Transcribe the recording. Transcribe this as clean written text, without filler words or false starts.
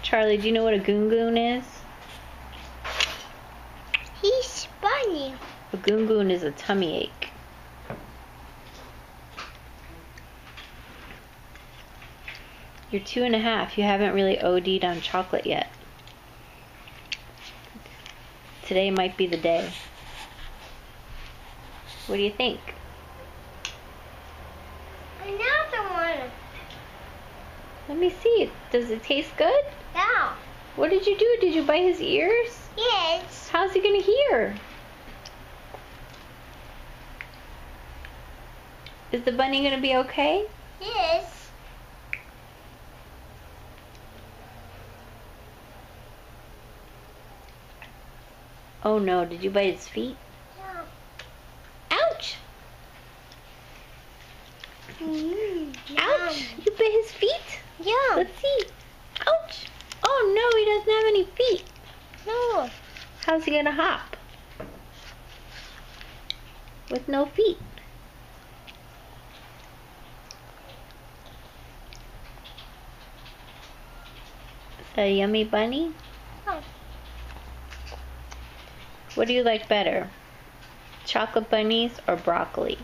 Charlie, do you know what a goon goon is? He's funny. A goon goon is a tummy ache. You're 2.5. You haven't really OD'd on chocolate yet. Today might be the day. What do you think? Another one. Let me see. Does it taste good? Yeah. What did you do? Did you bite his ears? Yes. How's he gonna hear? Is the bunny gonna be okay? Yes. Oh no, did you bite its feet? Yeah. Ouch! Ouch! Yum. You bit his feet? Yeah. Let's see. Ouch! Oh no, he doesn't have any feet. No. How's he gonna hop? With no feet. Is that a yummy bunny? Oh. What do you like better? Chocolate bunnies or broccoli?